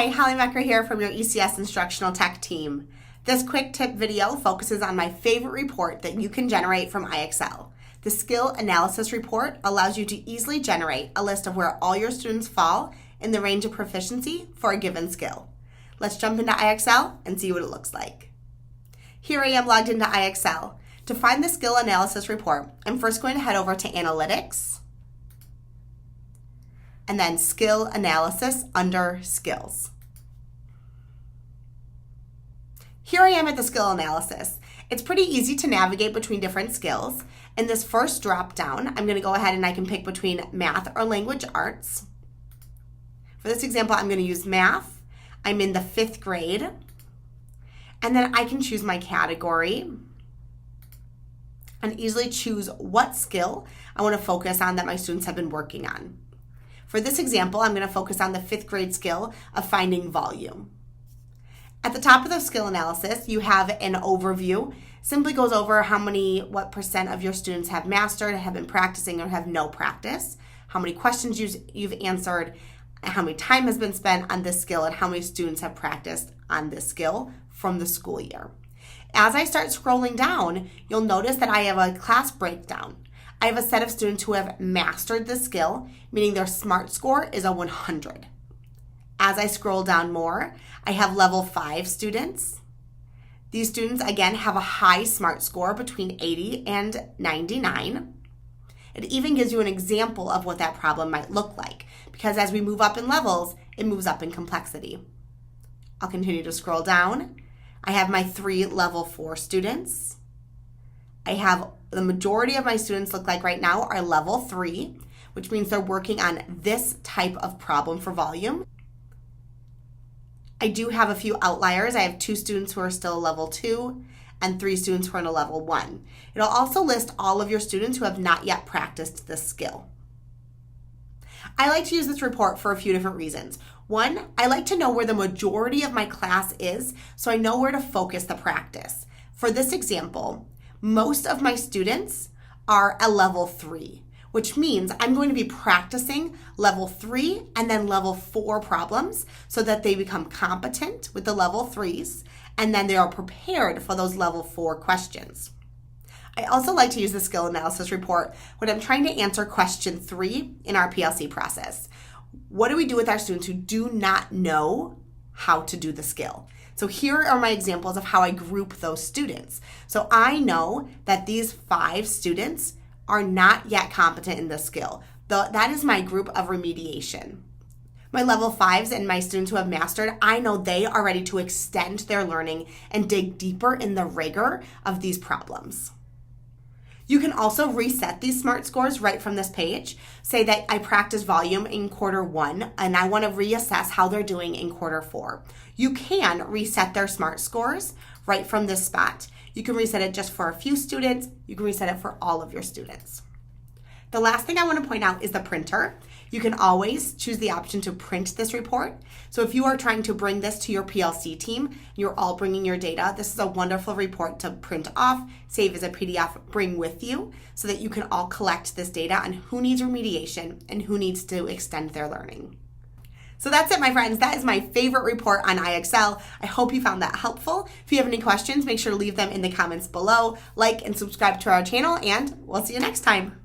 Hi, Holly Mecker here from your ECS Instructional Tech team. This quick tip video focuses on my favorite report that you can generate from IXL. The Skill Analysis Report allows you to easily generate a list of where all your students fall in the range of proficiency for a given skill. Let's jump into IXL and see what it looks like. Here I am logged into IXL. To find the Skill Analysis Report, I'm first going to head over to Analytics, and then Skill Analysis under Skills. Here I am at the Skill Analysis. It's pretty easy to navigate between different skills. In this first drop down, I'm going to go ahead and I can pick between math or language arts. For this example, I'm going to use math. I'm in the 5th grade. And then I can choose my category and easily choose what skill I want to focus on that my students have been working on. For this example, I'm going to focus on the 5th grade skill of finding volume. At the top of the skill analysis, you have an overview. Simply goes over what percent of your students have mastered, have been practicing, or have no practice, how many questions you've answered, how many time has been spent on this skill, and how many students have practiced on this skill from the school year. As I start scrolling down, you'll notice that I have a class breakdown. I have a set of students who have mastered the skill, meaning their SMART score is a 100. As I scroll down more, I have level 5 students. These students, again, have a high SMART score between 80 and 99. It even gives you an example of what that problem might look like, because as we move up in levels, it moves up in complexity. I'll continue to scroll down. I have my 3 level 4 students. I have the majority of my students look like right now are level 3, which means they're working on this type of problem for volume. I do have a few outliers. I have 2 students who are still level 2 and 3 students who are in a level 1. It'll also list all of your students who have not yet practiced this skill. I like to use this report for a few different reasons. One, I like to know where the majority of my class is so I know where to focus the practice. For this example, most of my students are a level 3, which means I'm going to be practicing level 3 and then level 4 problems so that they become competent with the level 3s and then they are prepared for those level 4 questions. I also like to use the skill analysis report when I'm trying to answer question 3 in our PLC process. What do we do with our students who do not know how to do the skill? So here are my examples of how I group those students. So I know that these 5 students are not yet competent in this skill. That is my group of remediation. My level 5s and my students who have mastered, I know they are ready to extend their learning and dig deeper in the rigor of these problems. You can also reset these SMART scores right from this page. Say that I practice volume in quarter 1 and I want to reassess how they're doing in quarter 4. You can reset their SMART scores right from this spot. You can reset it just for a few students. You can reset it for all of your students. The last thing I want to point out is the printer. You can always choose the option to print this report. So if you are trying to bring this to your PLC team, you're all bringing your data, this is a wonderful report to print off, save as a PDF, bring with you so that you can all collect this data on who needs remediation and who needs to extend their learning. So that's it, my friends. That is my favorite report on IXL. I hope you found that helpful. If you have any questions, make sure to leave them in the comments below, like and subscribe to our channel, and we'll see you next time.